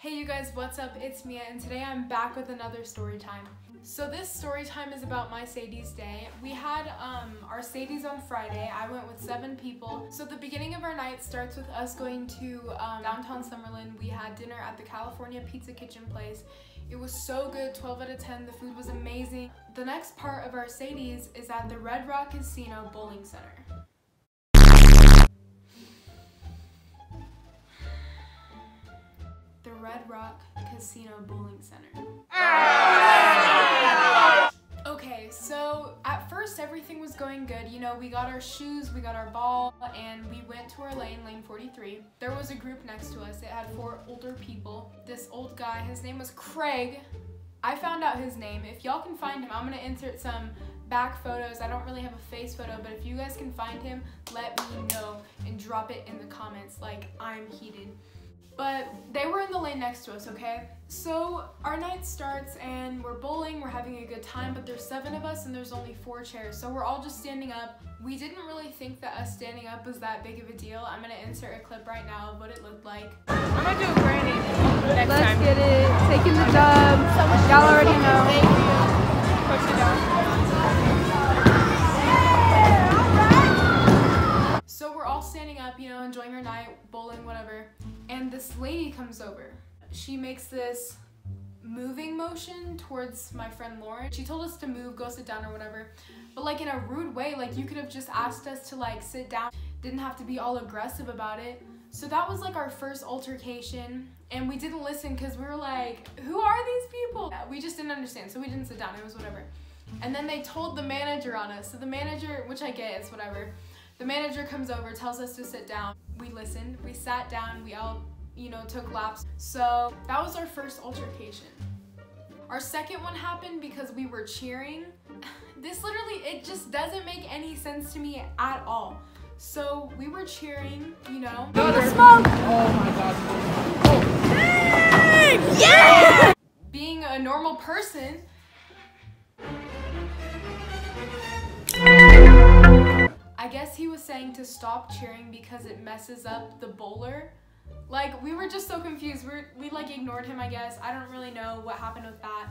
Hey you guys, what's up? It's Mia, and today I'm back with another story time. So this story time is about my Sadie's day. We had our Sadie's on Friday. I went with 7 people. So the beginning of our night starts with us going to downtown Summerlin. We had dinner at the California Pizza Kitchen place. It was so good, 12 out of 10. The food was amazing. The next part of our Sadie's is at the Red Rock Casino Bowling Center. The Red Rock Casino Bowling Center. Okay, so at first everything was going good. You know, we got our shoes, we got our ball, and we went to our lane 43. There was a group next to us. It had 4 older people. This old guy, his name was Craig. I found out his name. If y'all can find him, I'm gonna insert some back photos. I don't really have a face photo, but if you guys can find him, let me know and drop it in the comments. Like, I'm heated. But they were in the lane next to us, okay? So our night starts and we're bowling, we're having a good time, but there's 7 of us and there's only 4 chairs, so we're all just standing up. We didn't really think that us standing up was that big of a deal. I'm gonna insert a clip right now of what it looked like. I'm gonna do a granny next Let's time. get it. Taking the dub. Y'all already know. Thank you. Push it down. So we're all standing up, you know, enjoying our night, bowling, whatever. And this lady comes over. She makes this moving motion towards my friend Lauren. She told us to move, go sit down or whatever. But like in a rude way, like you could have just asked us to like sit down. Didn't have to be all aggressive about it. So that was like our first altercation. And we didn't listen because we were like, who are these people? We just didn't understand, so we didn't sit down, it was whatever. And then they told the manager on us. So the manager, which I get, it's whatever. The manager comes over, tells us to sit down. We listened, we sat down, we all, you know, took laps. So that was our first altercation. Our second one happened because we were cheering. This literally, it just doesn't make any sense to me at all. So we were cheering, you know. Smoke! Oh my god. Oh. Yeah! Being a normal person, I guess he was saying to stop cheering because it messes up the bowler. Like, we were just so confused. We like ignored him, I guess. I don't really know what happened with that.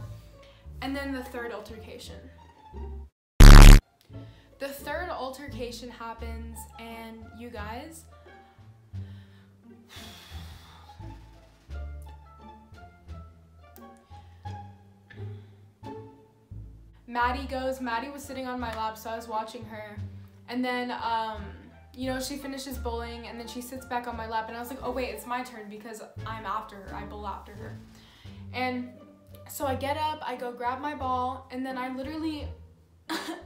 And then the third altercation. The third altercation happens, and you guys, Maddie was sitting on my lap, so I was watching her. And then, you know, she finishes bowling and then she sits back on my lap and I was like, oh wait, it's my turn because I'm after her, I bowl after her. And so I get up, I go grab my ball, and then I literally,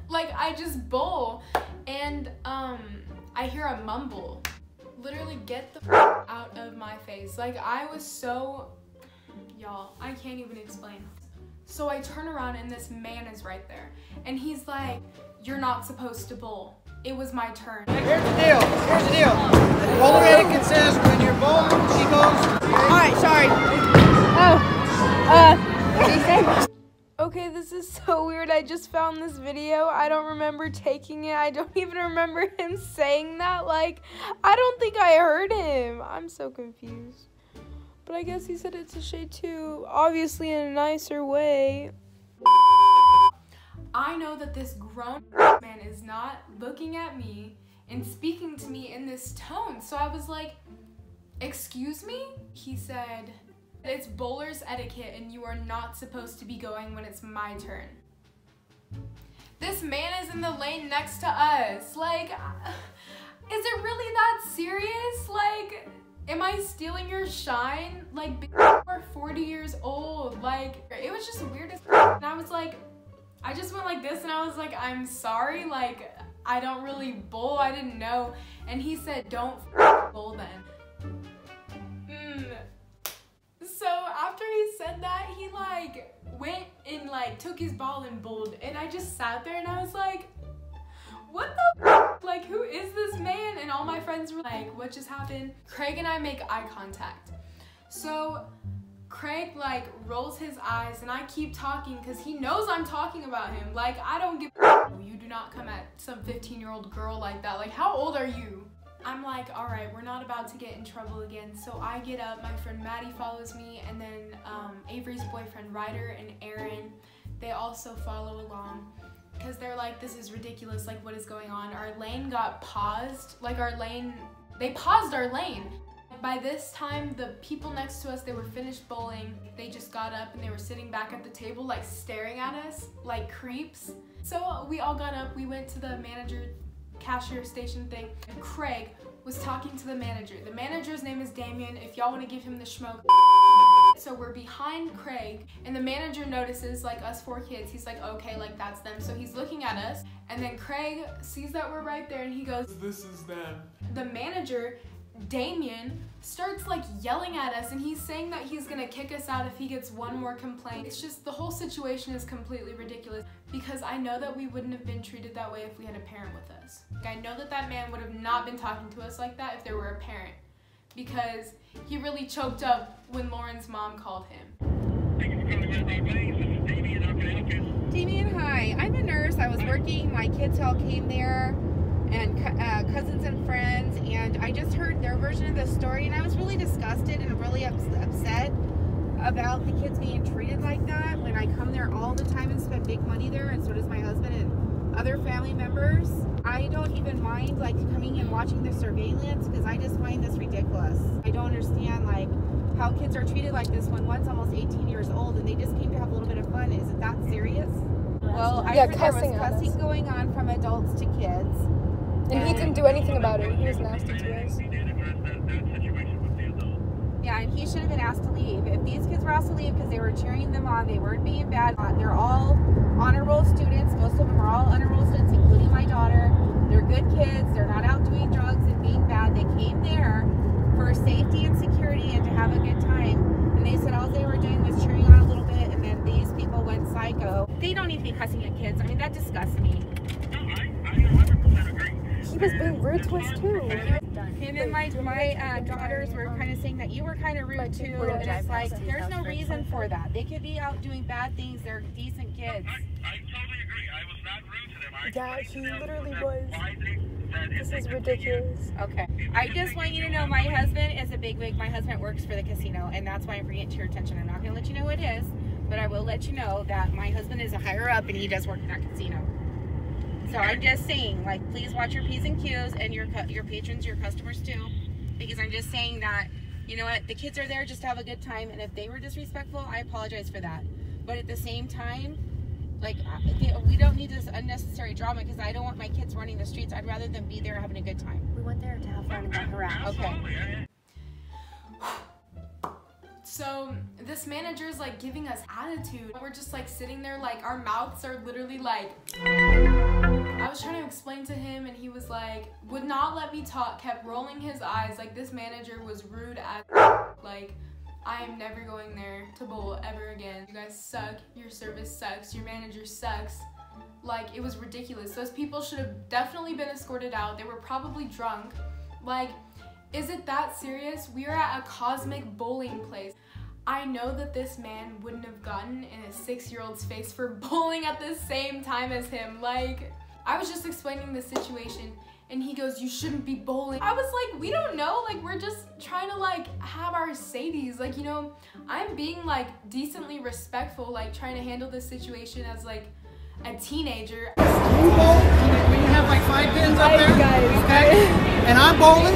like, I just bowl and I hear a mumble. Literally get the out of my face. Like, I was so, y'all, I can't even explain. So I turn around and this man is right there. And he's like, you're not supposed to bowl. It was my turn. Here's the deal. Bowler etiquette says when you're bowling, she goes. Alright, sorry. What did he say? Okay, this is so weird. I just found this video. I don't remember taking it. I don't even remember him saying that. Like, I don't think I heard him. I'm so confused. But I guess he said it to Shay too. Obviously in a nicer way. I know that this grown man is not looking at me and speaking to me in this tone. So I was like, excuse me? He said, it's bowler's etiquette and you are not supposed to be going when it's my turn. This man is in the lane next to us. Like, is it really that serious? Like, am I stealing your shine? Like, we're 40 years old. Like, it was just weird as and I was like, I just went like this and I was like, I'm sorry, like, I don't really bowl, I didn't know. And he said, don't bowl then. So after he said that, he like went and like took his ball and bowled. And I just sat there and I was like, what the like, who is this man? And all my friends were like, what just happened? Craig and I make eye contact. So Craig like rolls his eyes and I keep talking because he knows I'm talking about him. Like, I don't give a you do not come at some 15-year-old girl like that. Like, how old are you? I'm like, all right, we're not about to get in trouble again. So I get up, my friend Maddie follows me, and then Avery's boyfriend Ryder and Aaron, they also follow along. Because they're like, this is ridiculous, like what is going on? Our lane got paused, like they paused our lane. By this time, the people next to us, they were finished bowling. They just got up and they were sitting back at the table, like staring at us like creeps. So we all got up, we went to the manager cashier station thing. Craig was talking to the manager. The manager's name is Damien, if y'all want to give him the schmoke. So we're behind Craig, and the manager notices like us 4 kids. He's like, okay, like that's them. So he's looking at us, and then Craig sees that we're right there and he goes, this is them. The manager, Damien, starts like yelling at us, and he's saying that he's gonna kick us out if he gets one more complaint. It's just, the whole situation is completely ridiculous, because I know that we wouldn't have been treated that way if we had a parent with us. I know that that man would have not been talking to us like that if there were a parent, because he really choked up when Lauren's mom called him. Thank you for calling Red Rock Lanes. This is Damien. How can I help you? Damien, hi. I'm a nurse. I was working. My kids all came there, and cousins and friends, and I just heard their version of the story, and I was really disgusted and really upset about the kids being treated like that when I come there all the time and spend big money there, and so does my husband and other family members. I don't even mind like coming and watching the surveillance, because I just find this ridiculous. I don't understand like how kids are treated like this when one's almost 18 years old and they just came to have a little bit of fun. Is it that serious? Well, I heard there was cussing going on from adults to kids. And he didn't do anything about it. He was nasty to us. Yeah, and he should have been asked to leave. If these kids were asked to leave because they were cheering them on, they weren't being bad. They're all honor roll students. Most of them are all honor roll students, including my daughter. They're good kids. They're not out doing drugs and being bad. They came there for safety and security and to have a good time. And they said all they were doing was cheering on a little bit, and then these people went psycho. They don't need to be cussing at kids. I mean, that disgusts me. I 100% agree. He was being rude to us too. And then my daughters were kind of saying that you were kind of rude too, and it's like, there's no reason for that. They could be out doing bad things. They're decent kids. I totally agree. I was not rude to them. Yeah, he literally was. This This is ridiculous. Okay. I just want you to know my husband is a bigwig. My husband works for the casino, and that's why I'm bringing it to your attention. I'm not going to let you know who it is, but I will let you know that my husband is a higher up, and he does work in that casino. So I'm just saying, like, please watch your P's and Q's, and your patrons, your customers too, because I'm just saying that, you know what, the kids are there just to have a good time, and if they were disrespectful, I apologize for that. But at the same time, like, we don't need this unnecessary drama, because I don't want my kids running the streets. I'd rather them be there having a good time. We went there to have fun and not harass. Okay. So this manager is like giving us attitude. We're just like sitting there, like our mouths are literally like, I was trying to explain to him, and he was like, would not let me talk, kept rolling his eyes. Like, this manager was rude as like, I am never going there to bowl ever again. You guys suck, your service sucks, your manager sucks. Like, it was ridiculous. Those people should have definitely been escorted out. They were probably drunk. Like, is it that serious? We are at a cosmic bowling place. I know that this man wouldn't have gotten in a 6-year-old's face for bowling at the same time as him. Like, I was just explaining the situation, and he goes, you shouldn't be bowling. I was like, we don't know, like, we're just trying to like have our sadies. Like, you know, I'm being like decently respectful, like trying to handle this situation as like a teenager. You bowl when you have like 5 pins up there, okay? And I'm bowling.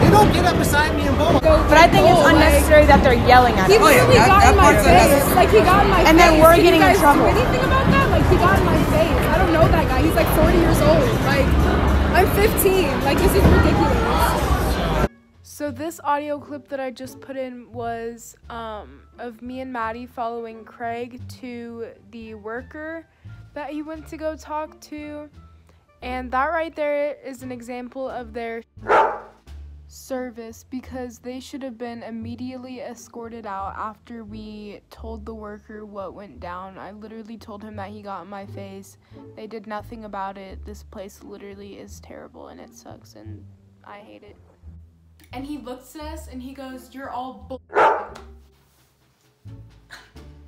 You don't get up beside me and bowl. But I think it's unnecessary that they're yelling at us. He literally got in my face. Like, he got in my face. And then we're getting in trouble. Do anything about that? Like, he got in my face. I don't know that guy. He's like 40 years old. Like, I'm 15. Like, this is ridiculous. So this audio clip that I just put in was of me and Maddie following Craig to the worker that he went to go talk to. And that right there is an example of their service, because they should have been immediately escorted out after we told the worker what went down. I literally told him that he got in my face. They did nothing about it. This place literally is terrible, and it sucks, and I hate it. And he looks at us and he goes, you're all bull.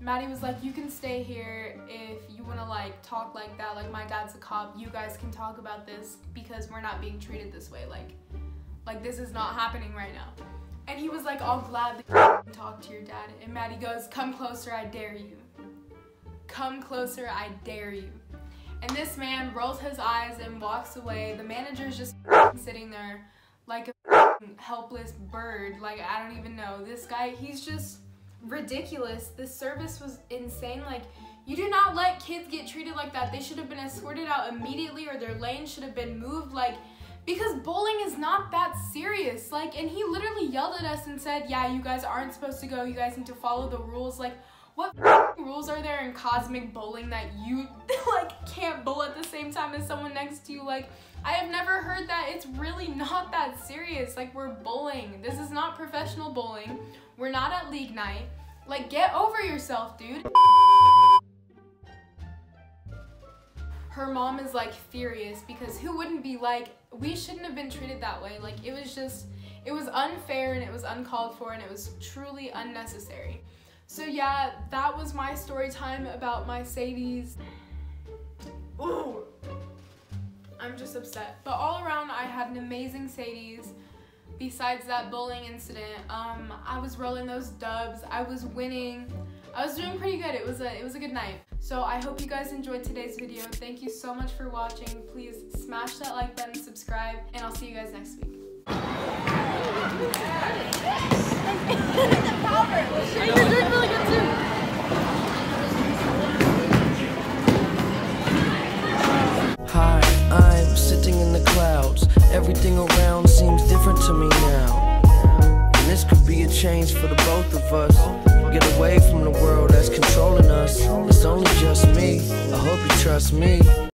Maddie was like, you can stay here if you want to like talk like that. Like, my dad's a cop. You guys can talk about this because we're not being treated this way. Like, Like, this is not happening right now. And he was like all glad to talk to your dad. And Maddie goes, come closer, I dare you. Come closer, I dare you. And this man rolls his eyes and walks away. The manager's just sitting there like a helpless bird. Like, I don't even know. This guy, he's just ridiculous. This service was insane. Like, you do not let kids get treated like that. They should have been escorted out immediately, or their lane should have been moved. Like, because bowling is not that serious. Like, and he literally yelled at us and said, yeah, you guys aren't supposed to go. You guys need to follow the rules. Like, what rules are there in cosmic bowling that you like can't bowl at the same time as someone next to you? Like, I have never heard that. It's really not that serious. Like, we're bowling. This is not professional bowling. We're not at league night. Like, get over yourself, dude. Her mom is like furious because who wouldn't be like, we shouldn't have been treated that way. Like, it was just, it was unfair and it was uncalled for and it was truly unnecessary. So yeah, that was my story time about my Sadies. Ooh, I'm just upset. But all around, I had an amazing Sadies. Besides that bowling incident, I was rolling those dubs. I was winning. I was doing pretty good. It was a good night. So I hope you guys enjoyed today's video. Thank you so much for watching. Please smash that like button, subscribe, and I'll see you guys next week. You're doing really good too. Hi, I'm sitting in the clouds. Everything around seems different to me now. And this could be a change for the both of us. Get away from the world that's controlling us. It's only just me. I hope you trust me.